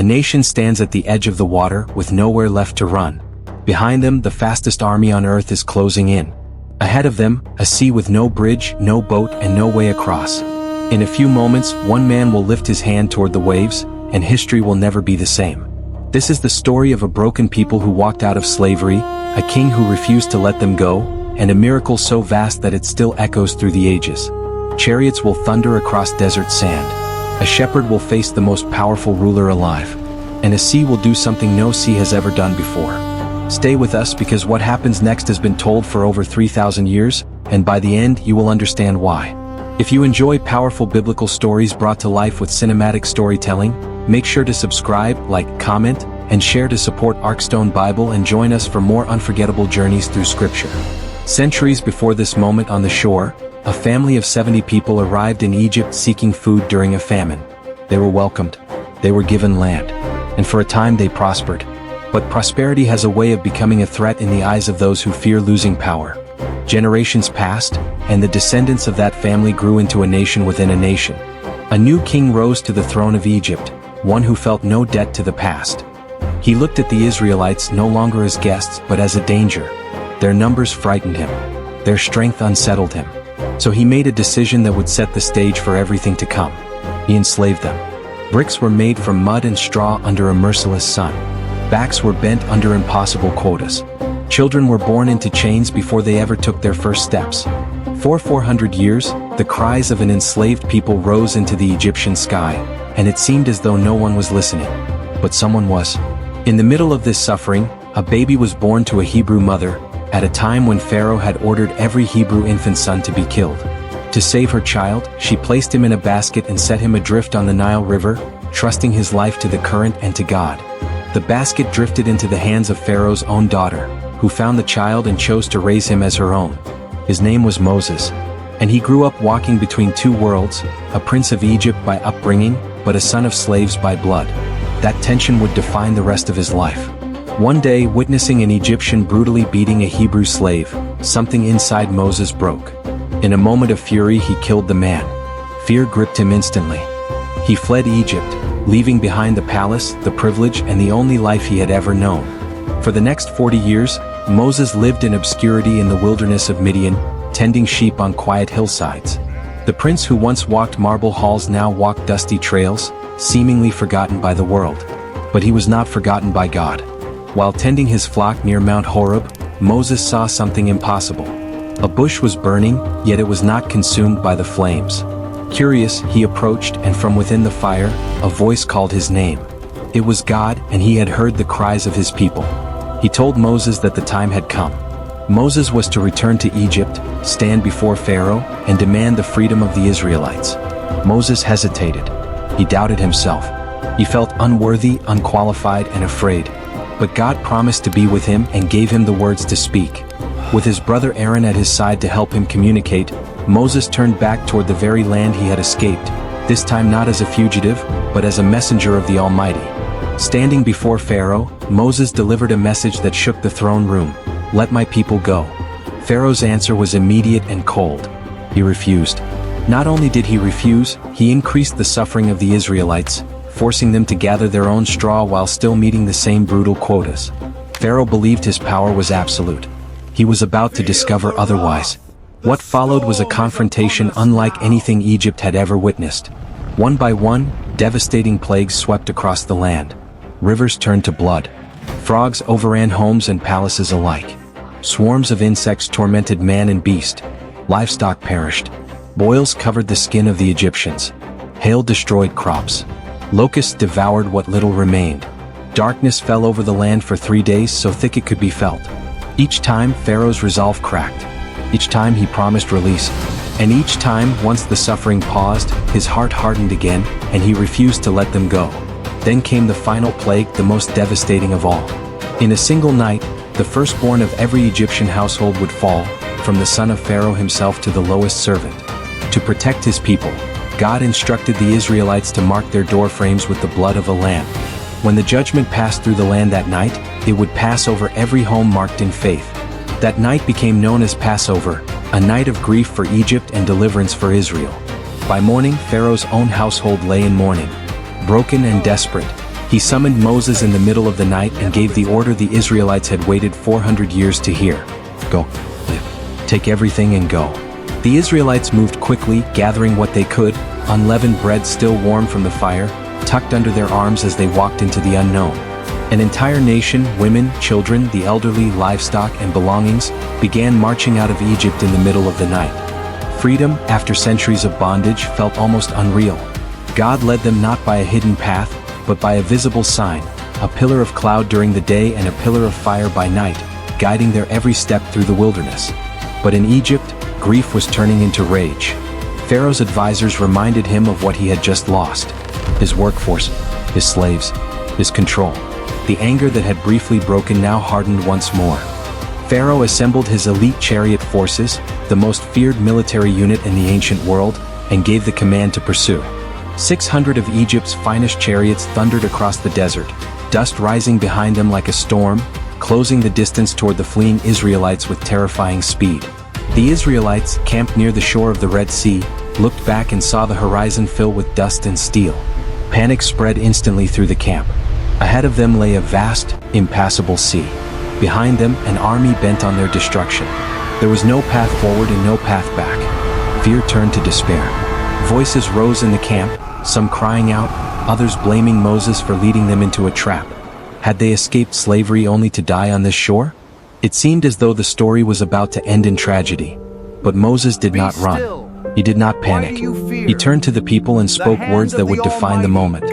nation stands at the edge of the water with nowhere left to run. Behind them, the fastest army on earth is closing in. Ahead of them, a sea with no bridge, no boat, and no way across. In a few moments, one man will lift his hand toward the waves, and history will never be the same. This is the story of a broken people who walked out of slavery, a king who refused to let them go, and a miracle so vast that it still echoes through the ages. Chariots will thunder across desert sand. A shepherd will face the most powerful ruler alive. And a sea will do something no sea has ever done before. Stay with us because what happens next has been told for over 3,000 years, and by the end you will understand why. If you enjoy powerful biblical stories brought to life with cinematic storytelling, make sure to subscribe, like, comment, and share to support Arkstone Bible and join us for more unforgettable journeys through Scripture. Centuries before this moment on the shore, a family of 70 people arrived in Egypt seeking food during a famine. They were welcomed. They were given land. And for a time they prospered. But prosperity has a way of becoming a threat in the eyes of those who fear losing power. Generations passed, and the descendants of that family grew into a nation within a nation. A new king rose to the throne of Egypt, one who felt no debt to the past. He looked at the Israelites no longer as guests but as a danger. Their numbers frightened him. Their strength unsettled him. So he made a decision that would set the stage for everything to come. He enslaved them. Bricks were made from mud and straw under a merciless sun. Backs were bent under impossible quotas. Children were born into chains before they ever took their first steps. For 400 years, the cries of an enslaved people rose into the Egyptian sky, and it seemed as though no one was listening. But someone was. In the middle of this suffering, a baby was born to a Hebrew mother, at a time when Pharaoh had ordered every Hebrew infant son to be killed. To save her child, she placed him in a basket and set him adrift on the Nile River, trusting his life to the current and to God. The basket drifted into the hands of Pharaoh's own daughter, who found the child and chose to raise him as her own. His name was Moses. And he grew up walking between two worlds, a prince of Egypt by upbringing, but a son of slaves by blood. That tension would define the rest of his life. One day, witnessing an Egyptian brutally beating a Hebrew slave, something inside Moses broke. In a moment of fury, he killed the man. Fear gripped him instantly. He fled Egypt, leaving behind the palace, the privilege, and the only life he had ever known. For the next 40 years, Moses lived in obscurity in the wilderness of Midian, tending sheep on quiet hillsides. The prince who once walked marble halls now walked dusty trails, seemingly forgotten by the world. But he was not forgotten by God. While tending his flock near Mount Horeb, Moses saw something impossible. A bush was burning, yet it was not consumed by the flames. Curious, he approached, and from within the fire, a voice called his name. It was God, and he had heard the cries of his people. He told Moses that the time had come. Moses was to return to Egypt, stand before Pharaoh, and demand the freedom of the Israelites. Moses hesitated. He doubted himself. He felt unworthy, unqualified, and afraid. But God promised to be with him and gave him the words to speak. With his brother Aaron at his side to help him communicate, Moses turned back toward the very land he had escaped, this time not as a fugitive, but as a messenger of the Almighty. Standing before Pharaoh, Moses delivered a message that shook the throne room. "Let my people go." Pharaoh's answer was immediate and cold. He refused. Not only did he refuse, he increased the suffering of the Israelites, forcing them to gather their own straw while still meeting the same brutal quotas. Pharaoh believed his power was absolute. He was about to discover otherwise. What followed was a confrontation unlike anything Egypt had ever witnessed. One by one, devastating plagues swept across the land. Rivers turned to blood. Frogs overran homes and palaces alike. Swarms of insects tormented man and beast. Livestock perished. Boils covered the skin of the Egyptians. Hail destroyed crops. Locusts devoured what little remained. Darkness fell over the land for 3 days so thick it could be felt. Each time, Pharaoh's resolve cracked. Each time he promised release. And each time, once the suffering paused, his heart hardened again, and he refused to let them go. Then came the final plague, the most devastating of all. In a single night, the firstborn of every Egyptian household would fall, from the son of Pharaoh himself to the lowest servant. To protect his people, God instructed the Israelites to mark their doorframes with the blood of a lamb. When the judgment passed through the land that night, it would pass over every home marked in faith. That night became known as Passover, a night of grief for Egypt and deliverance for Israel. By morning, Pharaoh's own household lay in mourning. Broken and desperate, He summoned Moses in the middle of the night and gave the order the Israelites had waited 400 years to hear. Go, live. Take everything and go. The Israelites moved quickly, gathering what they could, unleavened bread still warm from the fire, tucked under their arms as they walked into the unknown. An entire nation, women, children, the elderly, livestock, and belongings, began marching out of Egypt in the middle of the night. Freedom, after centuries of bondage, felt almost unreal. God led them not by a hidden path, but by a visible sign, a pillar of cloud during the day and a pillar of fire by night, guiding their every step through the wilderness. But in Egypt, grief was turning into rage. Pharaoh's advisors reminded him of what he had just lost: his workforce, his slaves, his control. The anger that had briefly broken now hardened once more. Pharaoh assembled his elite chariot forces, the most feared military unit in the ancient world, and gave the command to pursue. 600 of Egypt's finest chariots thundered across the desert, dust rising behind them like a storm, closing the distance toward the fleeing Israelites with terrifying speed. The Israelites, camped near the shore of the Red Sea, looked back and saw the horizon fill with dust and steel. Panic spread instantly through the camp. Ahead of them lay a vast, impassable sea. Behind them, an army bent on their destruction. There was no path forward and no path back. Fear turned to despair. Voices rose in the camp, some crying out, others blaming Moses for leading them into a trap. Had they escaped slavery only to die on this shore? It seemed as though the story was about to end in tragedy. But Moses did not run. He did not panic. He turned to the people and spoke words that would define the moment.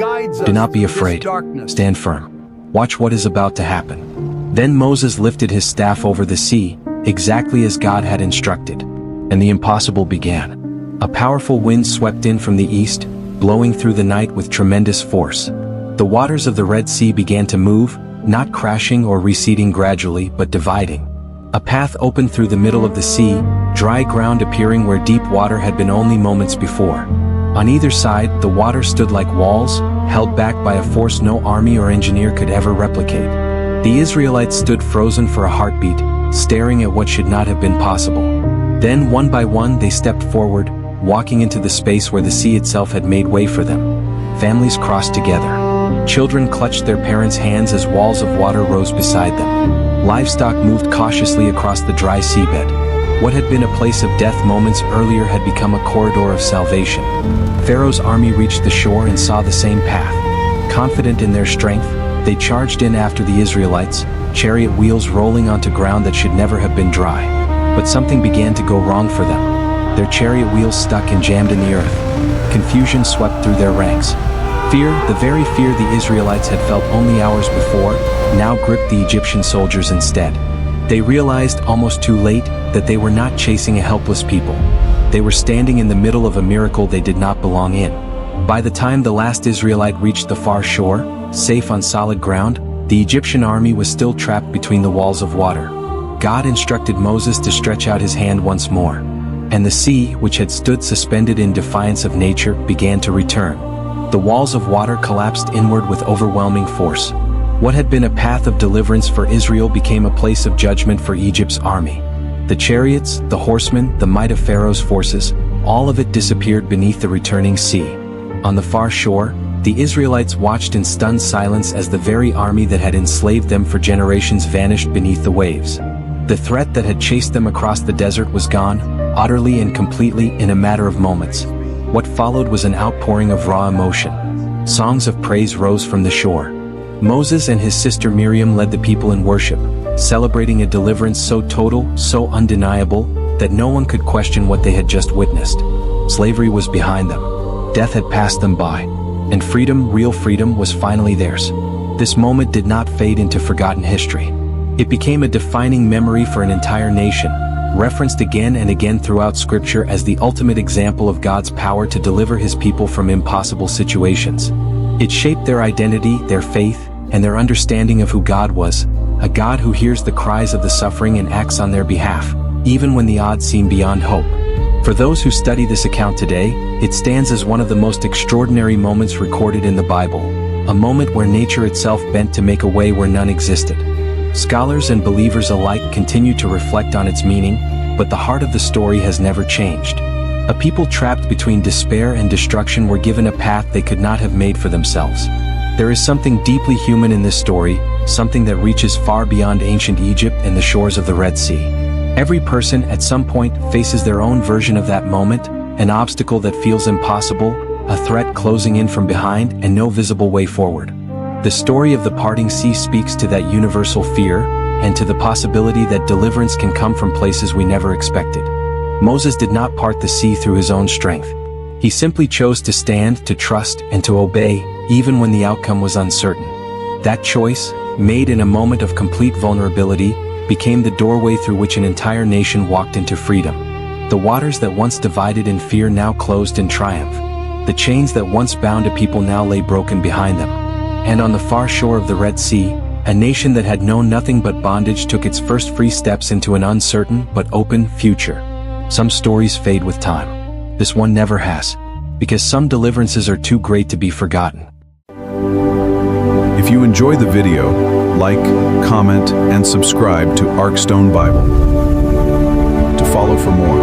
Do not be afraid. Stand firm. Watch what is about to happen. Then Moses lifted his staff over the sea, exactly as God had instructed. And the impossible began. A powerful wind swept in from the east, blowing through the night with tremendous force. The waters of the Red Sea began to move, not crashing or receding gradually, but dividing. A path opened through the middle of the sea, dry ground appearing where deep water had been only moments before. On either side, the water stood like walls, held back by a force no army or engineer could ever replicate. The Israelites stood frozen for a heartbeat, staring at what should not have been possible. Then, one by one, they stepped forward, walking into the space where the sea itself had made way for them. Families crossed together. Children clutched their parents' hands as walls of water rose beside them. Livestock moved cautiously across the dry seabed. What had been a place of death moments earlier had become a corridor of salvation. Pharaoh's army reached the shore and saw the same path. Confident in their strength, they charged in after the Israelites, chariot wheels rolling onto ground that should never have been dry. But something began to go wrong for them. Their chariot wheels stuck and jammed in the earth. Confusion swept through their ranks. Fear, the very fear the Israelites had felt only hours before, now gripped the Egyptian soldiers instead. They realized, almost too late, that they were not chasing a helpless people. They were standing in the middle of a miracle they did not belong in. By the time the last Israelite reached the far shore, safe on solid ground, the Egyptian army was still trapped between the walls of water. God instructed Moses to stretch out his hand once more. And the sea, which had stood suspended in defiance of nature, began to return. The walls of water collapsed inward with overwhelming force. What had been a path of deliverance for Israel became a place of judgment for Egypt's army. The chariots, the horsemen, the might of Pharaoh's forces, all of it disappeared beneath the returning sea. On the far shore, the Israelites watched in stunned silence as the very army that had enslaved them for generations vanished beneath the waves. The threat that had chased them across the desert was gone, utterly and completely, in a matter of moments. What followed was an outpouring of raw emotion. Songs of praise rose from the shore. Moses and his sister Miriam led the people in worship, celebrating a deliverance so total, so undeniable, that no one could question what they had just witnessed. Slavery was behind them. Death had passed them by. And freedom, real freedom, was finally theirs. This moment did not fade into forgotten history. It became a defining memory for an entire nation, referenced again and again throughout Scripture as the ultimate example of God's power to deliver His people from impossible situations. It shaped their identity, their faith, and their understanding of who God was, a God who hears the cries of the suffering and acts on their behalf, even when the odds seem beyond hope. For those who study this account today, it stands as one of the most extraordinary moments recorded in the Bible, a moment where nature itself bent to make a way where none existed. Scholars and believers alike continue to reflect on its meaning, but the heart of the story has never changed. A people trapped between despair and destruction were given a path they could not have made for themselves. There is something deeply human in this story, something that reaches far beyond ancient Egypt and the shores of the Red Sea. Every person at some point faces their own version of that moment, an obstacle that feels impossible, a threat closing in from behind, and no visible way forward. The story of the parting sea speaks to that universal fear, and to the possibility that deliverance can come from places we never expected. Moses did not part the sea through his own strength. He simply chose to stand, to trust, and to obey, even when the outcome was uncertain. That choice, made in a moment of complete vulnerability, became the doorway through which an entire nation walked into freedom. The waters that once divided in fear now closed in triumph. The chains that once bound a people now lay broken behind them. And on the far shore of the Red Sea, a nation that had known nothing but bondage took its first free steps into an uncertain but open future. Some stories fade with time. This one never has. Because some deliverances are too great to be forgotten. If you enjoy the video, like, comment, and subscribe to Arkstone Bible. To follow for more.